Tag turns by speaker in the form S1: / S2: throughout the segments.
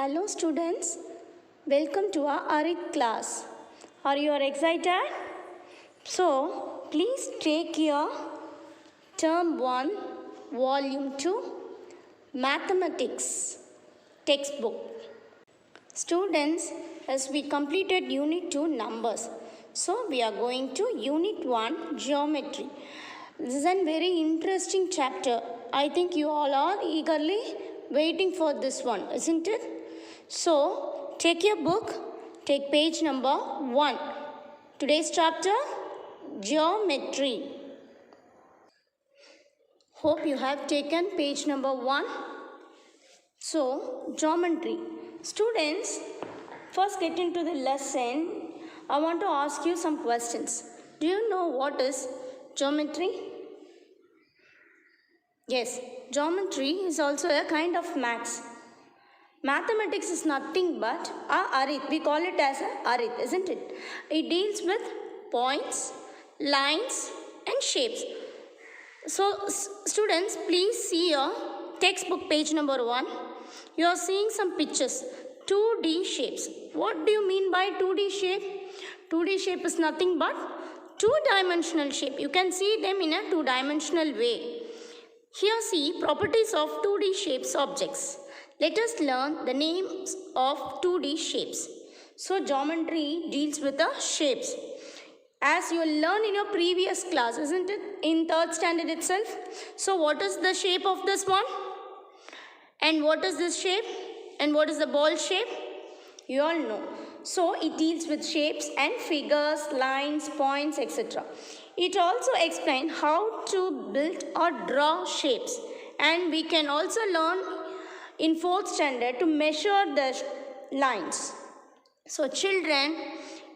S1: Hello students, welcome to our Arith class. Are you excited? So, please take your Term 1, Volume 2, Mathematics textbook. Students, as we completed Unit 2, Numbers. So, we are going to Unit 1, Geometry. This is a very interesting chapter. I think you all are eagerly waiting for this one, isn't it? So, take your book, take page number 1. Today's chapter, Geometry. Hope you have taken page number 1. So, Geometry. Students, first get into the lesson. I want to ask you some questions. Do you know what is geometry? Yes, geometry is also a kind of maths. Mathematics is nothing but arith. We call it as a arith, isn't it? It deals with points, lines and shapes. So students, please see your textbook page number 1. You are seeing some pictures, 2D shapes. What do you mean by 2D shape? 2D shape is nothing but two-dimensional shape. You can see them in a two-dimensional way. Here see properties of 2D shapes objects. Let us learn the names of 2D shapes. So geometry deals with the shapes. As you learned in your previous class, isn't it? In 3rd standard itself. So what is the shape of this one? And what is this shape? And what is the ball shape? You all know. So it deals with shapes and figures, lines, points, etc. It also explains how to build or draw shapes. And we can also learn in 4th standard to measure the lines. So children,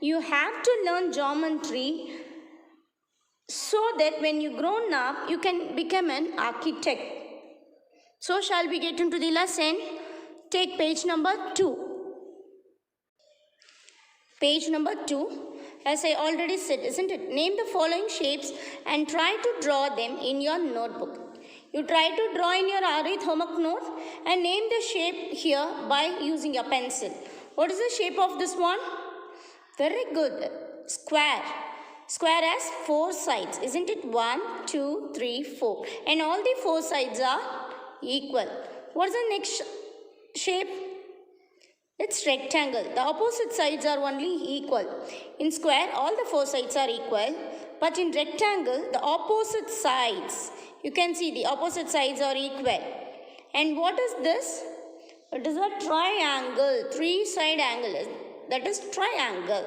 S1: you have to learn geometry so that when you grown up, you can become an architect. So shall we get into the lesson? Take page number 2. Page number 2, as I already said, isn't it? Name the following shapes and try to draw them in your notebook. You try to draw in your arith homework note and name the shape here by using your pencil. What is the shape of this one? Very good. Square. Square has 4 sides, isn't it? 1, 2, 3, 4. And all the 4 sides are equal. What is the next shape? It's rectangle. The opposite sides are only equal. In square, all the 4 sides are equal. But in rectangle, the opposite sides, you can see the opposite sides are equal. And what is this? It is a triangle. 3-side angle. That is triangle.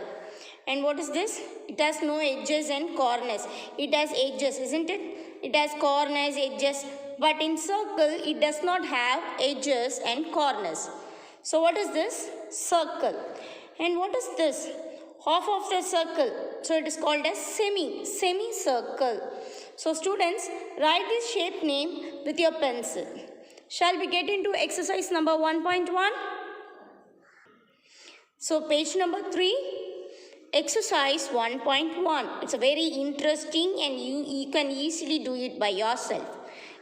S1: And what is this? It has no edges and corners. It has edges, isn't it? It has corners, edges. But in circle, it does not have edges and corners. So what is this? Circle. And what is this? Half of the circle. So it is called as semicircle. So students, write this shape name with your pencil. Shall we get into exercise number 1.1? So page number 3, exercise 1.1. It's a very interesting and you can easily do it by yourself.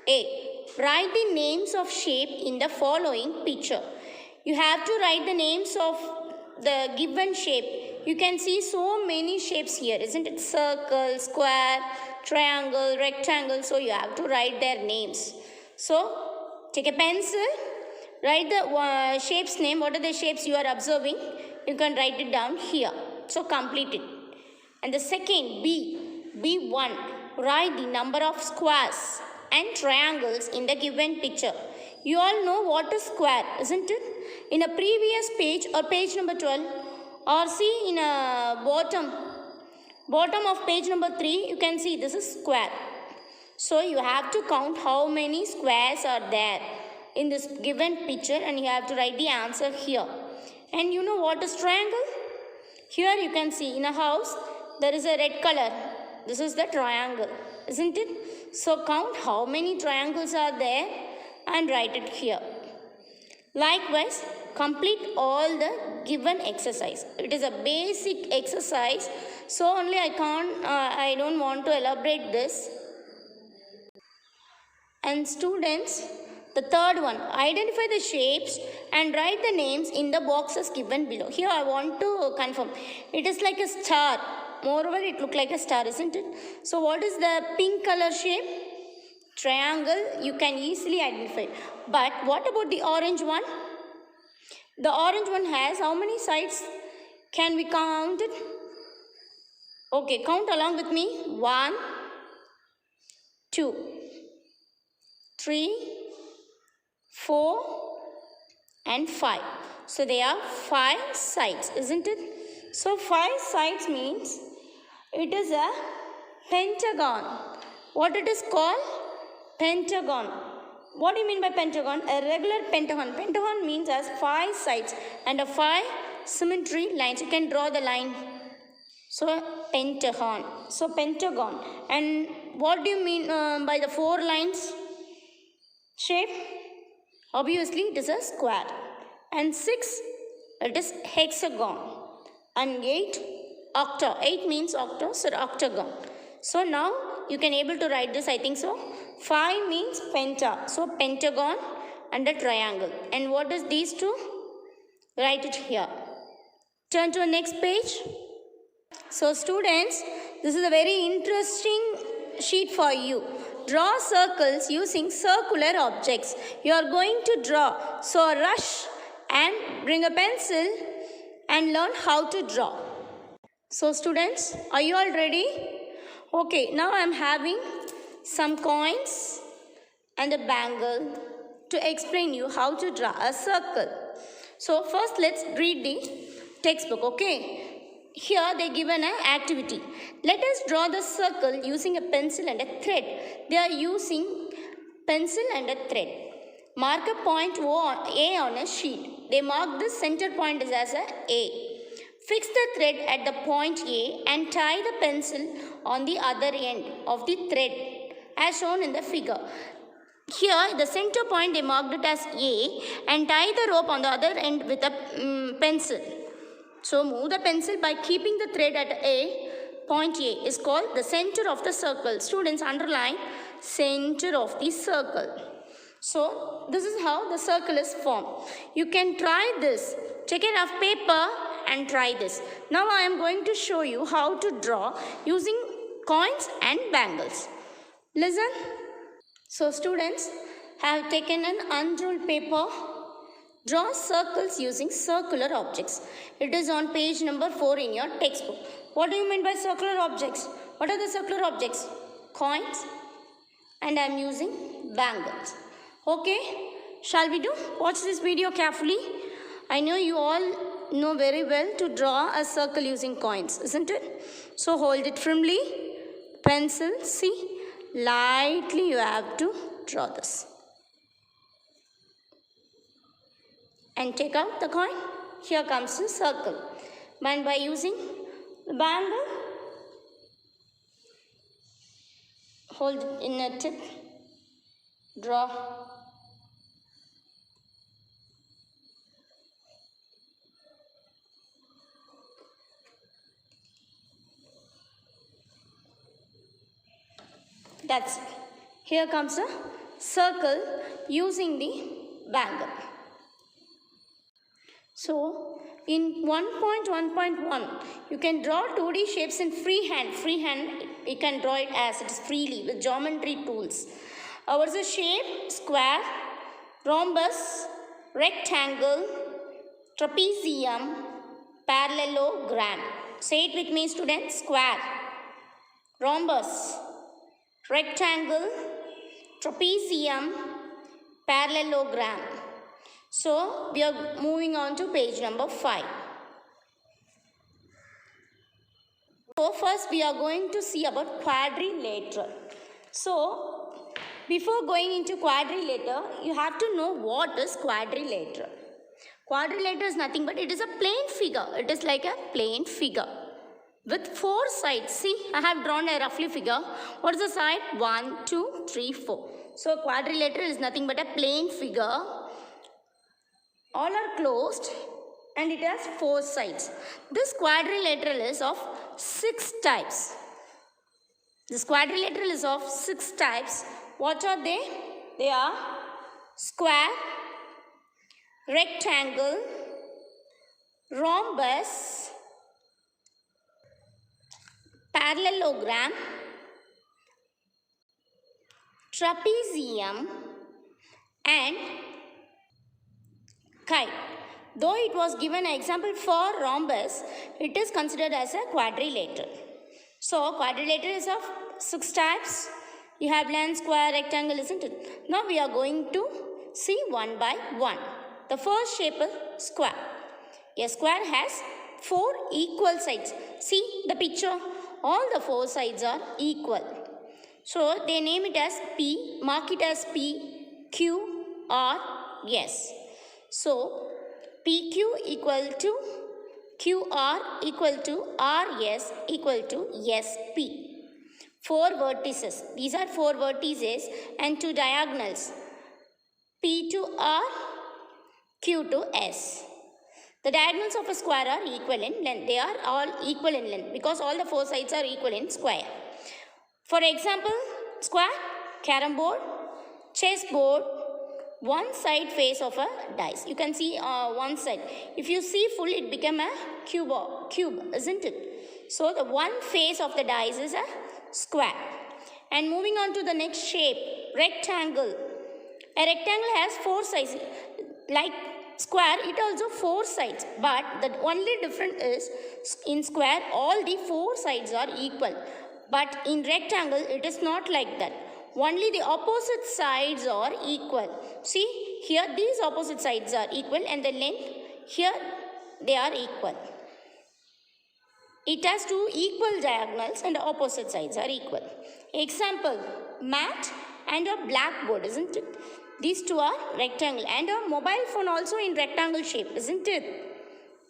S1: A. Write the names of shape in the following picture. You have to write the names of the given shape. You can see so many shapes here, isn't it? Circle, square, triangle, rectangle. So you have to write their names. So take a pencil, write the shape's name. What are the shapes you are observing? You can write it down here. So complete it. And the second, B1, write the number of squares and triangles in the given picture. You all know what is square, isn't it? In a previous page or page number 12, or see in a bottom of page number 3, you can see this is square. So you have to count how many squares are there in this given picture and you have to write the answer here. And you know what is triangle? Here you can see in a house, there is a red color. This is the triangle, isn't it? So count how many triangles are there and write it here. Likewise, complete all the given exercise. It is a basic exercise, so only I don't want to elaborate this. And students, The third one, identify the shapes and write the names in the boxes given below. Here I want to confirm. It is like a star. Moreover, it looks like a star, isn't it? So what is the pink color shape? Triangle. You can easily identify. But what about the orange one? The orange one has how many sides? Can we count it? Okay, count along with me. 1, 2, 3, 4 and 5. So they are 5 sides, isn't it? So 5 sides means it is a pentagon. What it is called? Pentagon. What do you mean by pentagon? A regular pentagon. Pentagon means as 5 sides and a 5 symmetry lines. You can draw the line. So pentagon. So pentagon. And what do you mean by the 4 lines shape? Obviously it is a square. And 6, it is hexagon. And 8, octa. 8 means octa, so octagon. So now you can able to write this, I think so. 5 means penta. So pentagon and a triangle. And what is these two? Write it here. Turn to the next page. So students, this is a very interesting sheet for you. Draw circles using circular objects. You are going to draw. So rush and bring a pencil and learn how to draw. So students, are you all ready? Okay, now I am having some coins and a bangle to explain you how to draw a circle. So first let's read the textbook, okay? Here they given an activity. Let us draw the circle using a pencil and a thread. They are using pencil and a thread. Mark a point A on a sheet. They mark the center point as a A. Fix the thread at the point A and tie the pencil on the other end of the thread as shown in the figure. Here the center point they marked it as A and tie the rope on the other end with a pencil. So move the pencil by keeping the thread at A. Point A is called the center of the circle. Students underline center of the circle. So this is how the circle is formed. You can try this. Take a rough paper and try this. Now I am going to show you how to draw using coins and bangles. Listen. So students have taken an unruled paper. Draw circles using circular objects. It is on page number 4 in your textbook. What do you mean by circular objects? What are the circular objects? Coins, and I am using bangles. Okay, shall we do? Watch this video carefully. I know you all know very well to draw a circle using coins, isn't it? So hold it firmly. Pencil, see, lightly you have to draw this. And take out the coin. Here comes the circle. And by using the bangle, hold it in a tip, draw. That's it. Here comes a circle using the bangle. So, in 1.1.1, you can draw 2D shapes in freehand. Freehand, you can draw it as it is freely with geometry tools. What's the shape? Square, rhombus, rectangle, trapezium, parallelogram. Say it with me, students. Square, rhombus, rectangle, trapezium, parallelogram. So, we are moving on to page number 5. So, first we are going to see about quadrilateral. So, before going into quadrilateral, you have to know what is quadrilateral. Quadrilateral is nothing but it is a plane figure. It is like a plane figure with 4 sides. See, I have drawn a roughly figure. What is the side? 1, 2, 3, 4. So, quadrilateral is nothing but a plane figure. All are closed and it has 4 sides. This quadrilateral is of 6 types. This quadrilateral is of 6 types. What are they? They are square, rectangle, rhombus, parallelogram, trapezium and kite. Though it was given an example for rhombus, it is considered as a quadrilateral. So quadrilateral is of 6 types. You have length, square, rectangle, isn't it? Now we are going to see one by one. The first shape is square. A square has 4 equal sides. See the picture. All the 4 sides are equal. So they name it as P, mark it as P, Q, R, S. So PQ equal to QR equal to RS equal to SP. 4 vertices. These are 4 vertices and 2 diagonals. P to R, Q to S. The diagonals of a square are equal in length. They are all equal in length because all the 4 sides are equal in square. For example, square, carom board, chess board, one side face of a dice. You can see one side. If you see full, it become a cube, isn't it? So the one face of the dice is a square. And moving on to the next shape, rectangle. A rectangle has 4 sides. Like square, it also 4 sides. But the only difference is in square, all the 4 sides are equal. But in rectangle, it is not like that. Only the opposite sides are equal. See, here these opposite sides are equal and the length, here they are equal. It has 2 equal diagonals and the opposite sides are equal. Example, mat and a blackboard, isn't it? These 2 are rectangle and a mobile phone also in rectangle shape, isn't it?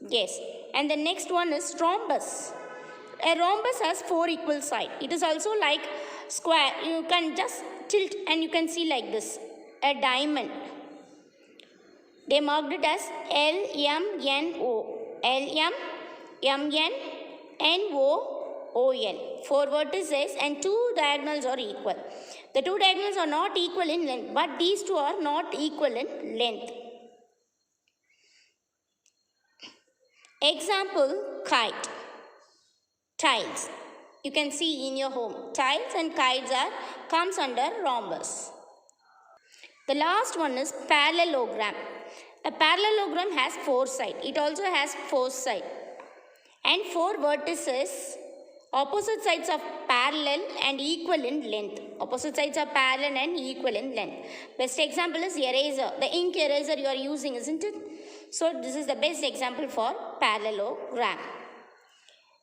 S1: Yes. And the next one is rhombus. A rhombus has 4 equal sides. It is also like square. You can just tilt and you can see like this. A diamond. They marked it as LMNO. LMNNOOL. 4 vertices and 2 diagonals are equal. The 2 diagonals are not equal in length, but these 2 are not equal in length. Example, kite. Tiles. You can see in your home. Tiles and kites comes under rhombus. The last one is parallelogram. A parallelogram has 4 sides. It also has 4 sides. And 4 vertices. Opposite sides are parallel and equal in length. Opposite sides are parallel and equal in length. Best example is eraser. The ink eraser you are using, isn't it? So this is the best example for parallelogram.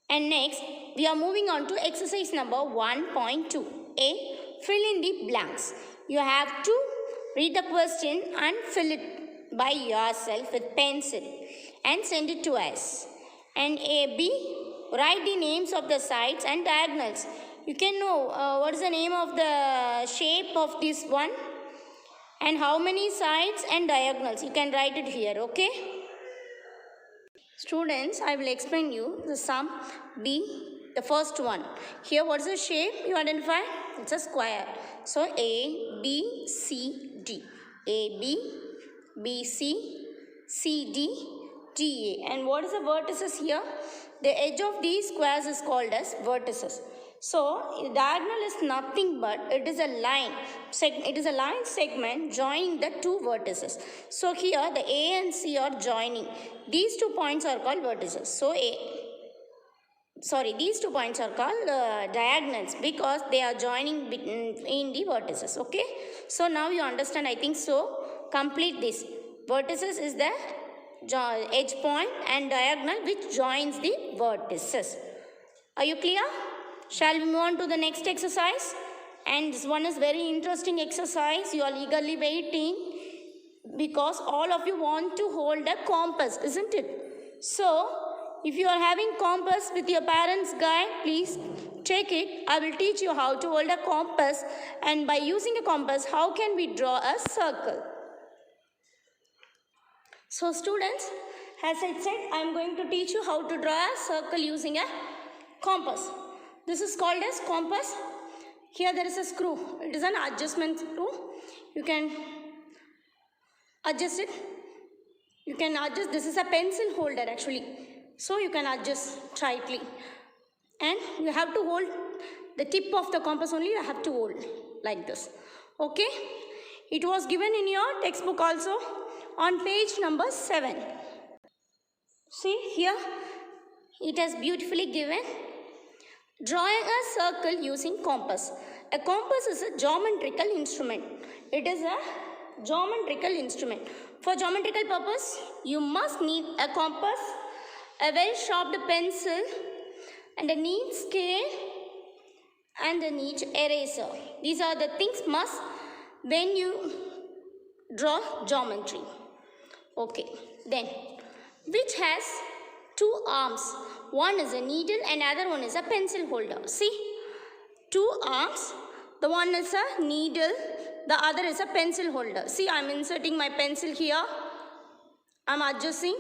S1: And next, we are moving on to exercise number 1.2. A. Fill in the blanks. You have to read the question and fill it by yourself with pencil and send it to us. And A. B. Write the names of the sides and diagonals. You can know what is the name of the shape of this one and how many sides and diagonals. You can write it here, okay? Students, I will explain you the sum B, the first one. Here, what is the shape you identify? It's a square. So, A, B, C, D. A, B, B, C, C, D, D, A. And what is the vertices here? The edge of these squares is called as vertices. So, diagonal is nothing but it is a line. It is a line segment joining the 2 vertices. So, here the A and C are joining. These 2 points are called vertices. So, these 2 points are called diagonals because they are joining in the vertices. Okay. So, now you understand, I think so. Complete this. Vertices is the edge point and diagonal which joins the vertices. Are you clear? Shall we move on to the next exercise? And this one is very interesting exercise. You are eagerly waiting because all of you want to hold a compass, isn't it? So, if you are having compass with your parents' guide, please take it. I will teach you how to hold a compass, and by using a compass, how can we draw a circle? So students, as I said, I am going to teach you how to draw a circle using a compass. This is called as compass. Here there is a screw. It is an adjustment screw. You can adjust it. You can adjust. This is a pencil holder actually, so you can adjust tightly, and you have to hold the tip of the compass only. You have to hold like this. Okay, it was given in your textbook also on page number 7. See here, it has beautifully given. Drawing a circle using compass. A compass is a geometrical instrument. It is a geometrical instrument. For geometrical purpose, you must need a compass, a well-sharpened pencil, and a neat scale, and a neat eraser. These are the things must when you draw geometry. Okay, then, which has 2 arms. One is a needle and other one is a pencil holder. See, 2 arms. The one is a needle, the other is a pencil holder. See, I am inserting my pencil here. I am adjusting.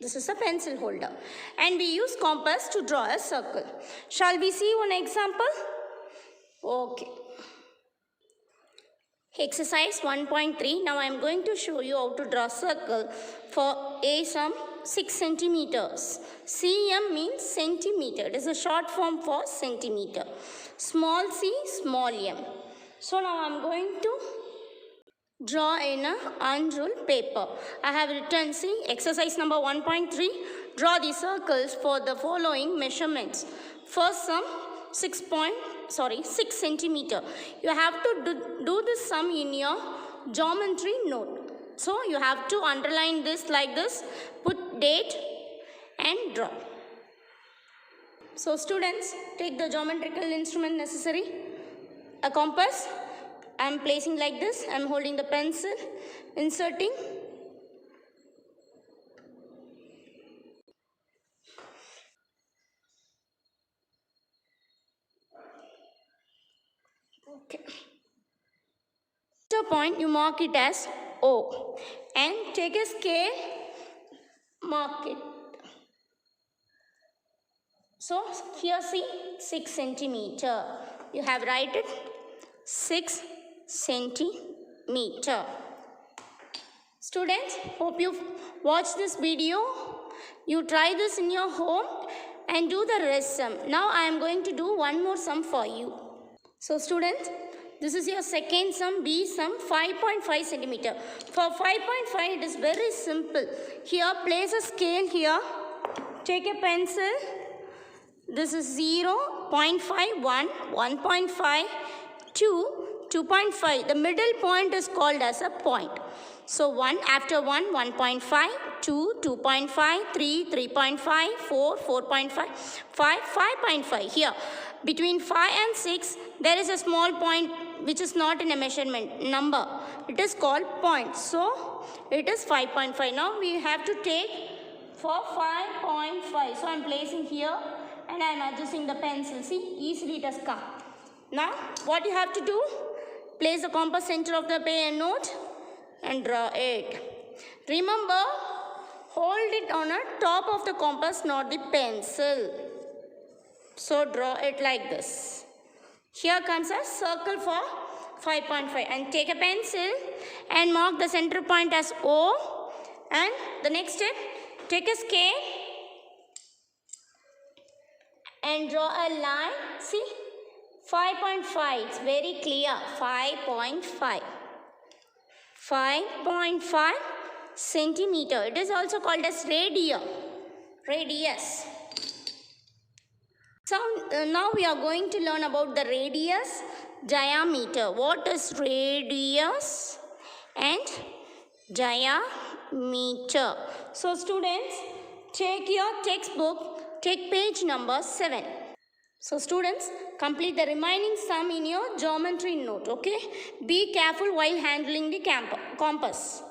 S1: This is a pencil holder. And we use compass to draw a circle. Shall we see one example? Okay. Exercise 1.3. Now I am going to show you how to draw a circle for a sum 6 centimeters. cm means centimeter. It is a short form for centimeter. Small c, small m. So now I am going to draw in a unruled paper. I have written, see, exercise number 1.3. Draw the circles for the following measurements. First sum 6 centimeter. You have to do this sum in your geometry note. So you have to underline this like this, put date and draw. So students, take the geometrical instrument necessary. A compass, I am placing like this. I am holding the pencil, inserting. Okay. Center point, you mark it as O, and take a scale, mark it. So here see 6 centimeter. You have write it 6 centimeter. Students, hope you watch this video. You try this in your home and do the rest sum. Now I am going to do one more sum for you. So students, this is your second sum, B sum, 5.5 centimeter. For 5.5, it is very simple. Here, place a scale here. Take a pencil. This is 0, 0.5, 1, 1.5, 2, 2.5. The middle point is called as a point. So 1 after 1, 1.5, 2, 2.5, 3, 3.5, 4, 4.5, 5, 5.5. Here, between 5 and 6, there is a small point which is not in a measurement number. It is called point. So it is 5.5. Now we have to take for 5.5. So I am placing here and I am adjusting the pencil. See, easily it has come. Now what you have to do? Place the compass center of the note and draw it. Remember, hold it on the top of the compass, not the pencil. So draw it like this. Here comes a circle for 5.5 and take a pencil and mark the center point as O, and the next step, take a scale and draw a line. See, 5.5, it's very clear, 5.5. 5.5 centimeter. It is also called as radius. So now we are going to learn about the radius, diameter. What is radius and diameter? So students, take your textbook, take page number 7. So students, complete the remaining sum in your geometry note, okay? Be careful while handling the compass.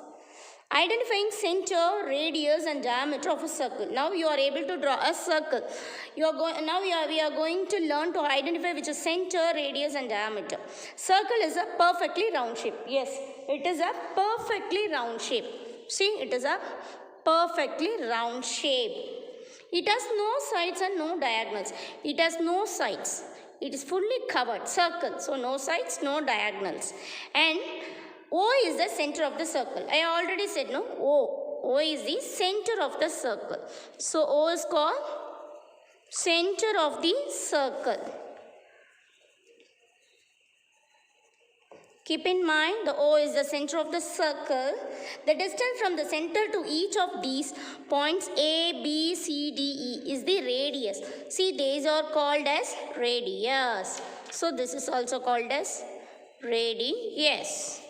S1: Identifying center, radius and diameter of a circle. Now you are able to draw a circle. We are going to learn to identify which is center, radius and diameter. Circle is a perfectly round shape. Yes, it is a perfectly round shape. See, it is a perfectly round shape. It has no sides and no diagonals. It has no sides. It is fully covered, circle. So no sides, no diagonals. And O is the center of the circle. I already said no, O. O is the center of the circle. So O is called center of the circle. Keep in mind, the O is the center of the circle. The distance from the center to each of these points A, B, C, D, E is the radius. See, these are called as radius. So this is also called as radius.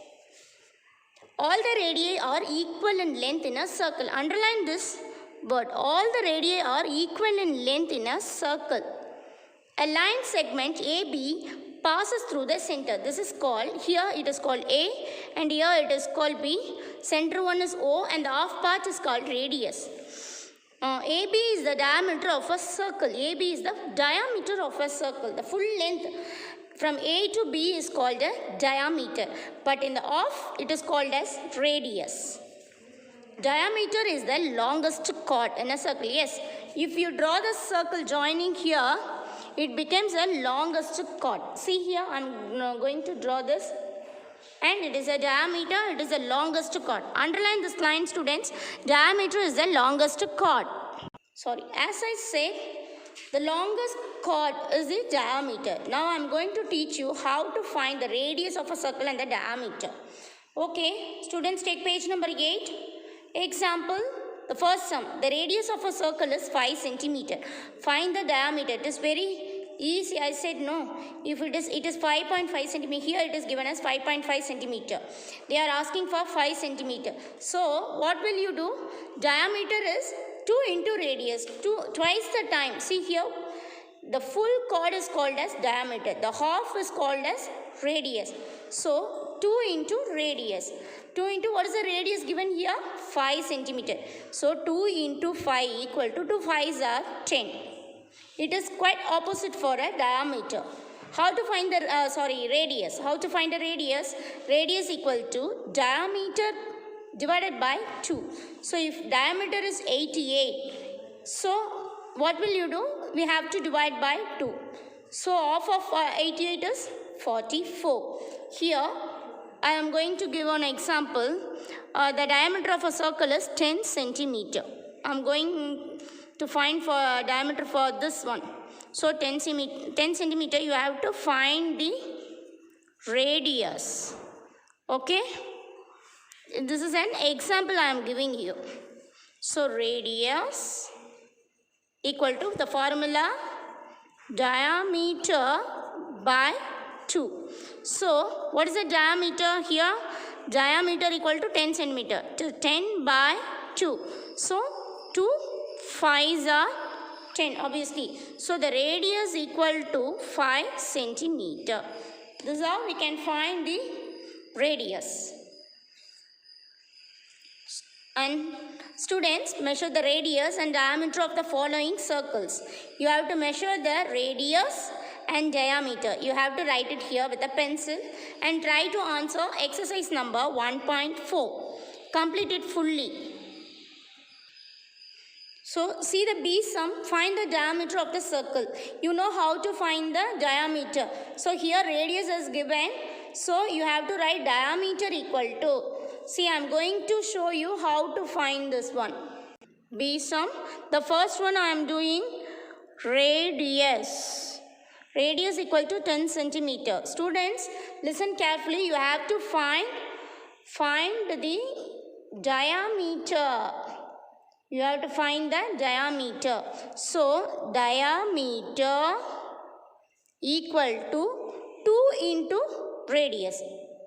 S1: All the radii are equal in length in a circle. Underline this word. All the radii are equal in length in a circle. A line segment AB passes through the center. This is called, here it is called A and here it is called B. Center one is O and the half part is called radius. AB is the diameter of a circle. AB is the diameter of a circle. The full length from A to B is called a diameter. But in the off, it is called as radius. Diameter is the longest chord in a circle. Yes, if you draw the circle joining here, it becomes a longest chord. See here, I am going to draw this. And it is a diameter, it is the longest chord. Underline this line, students. Diameter is the longest chord. Sorry, as I said, the longest chord is the diameter. Now I am going to teach you how to find the radius of a circle and the diameter. Okay, students, take page number 8. Example, the first sum. The radius of a circle is 5 centimeter. Find the diameter. It is very easy. I said no. If it is 5.5 centimeter. Here it is given as 5.5 centimeter. They are asking for 5 centimeter. So what will you do? Diameter is 2 into radius. Twice the time. See here. The full chord is called as diameter. The half is called as radius. So 2 into radius. 2 into what is the radius given here? 5 centimeter. So 2 into 5 equal to 2 5s are 10. It is quite opposite for a diameter. How to find the radius? How to find the radius? Radius equal to diameter divided by 2. So if diameter is 88, so what will you do? We have to divide by 2. So half of 88 is 44. Here I am going to give an example. The diameter of a circle is 10 centimeter. I am going to find for diameter for this one. So 10 centimeter you have to find the radius. Okay. This is an example I am giving you. So radius equal to the formula diameter by 2. So what is the diameter here? Diameter equal to 10 centimeter. To 10 by 2. So 2 5s are 10 obviously. So the radius equal to 5 centimeter. This is how we can find the radius. And students, measure the radius and diameter of the following circles. You have to measure the radius and diameter. You have to write it here with a pencil and try to answer exercise number 1.4. Complete it fully. So see the B sum, find the diameter of the circle. You know how to find the diameter. So here radius is given. So you have to write diameter equal to. See, I am going to show you how to find this one. B sum. The first one I am doing radius. Radius equal to 10 centimeter. Students, listen carefully. You have to find the diameter. You have to find the diameter. So, diameter equal to 2 into radius.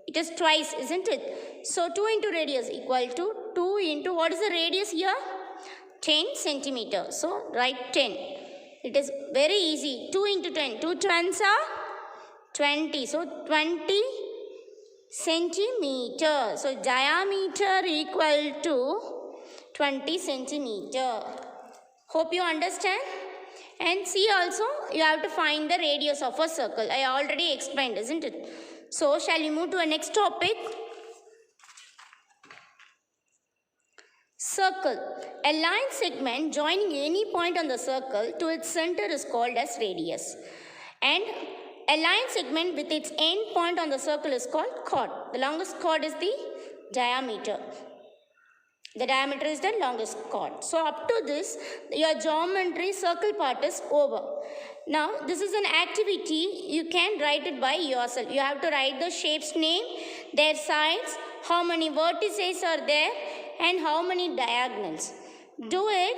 S1: It is twice, isn't it? So, 2 into radius equal to 2 into, what is the radius here? 10 centimeter. So, write 10. It is very easy. 2 into 10. 2 tens are 20. So, 20 centimeter. So, diameter equal to 20 centimeter. Hope you understand. And see also, you have to find the radius of a circle. I already explained, isn't it? So, shall we move to a next topic? Circle. A line segment joining any point on the circle to its center is called as radius. And a line segment with its end point on the circle is called chord. The longest chord is the diameter. The diameter is the longest chord. So up to this, your geometry circle part is over. Now this is an activity. You can write it by yourself. You have to write the shape's name, their sides, how many vertices are there, and how many diagonals. Do it,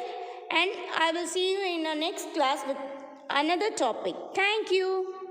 S1: and I will see you in our next class with another topic. Thank you.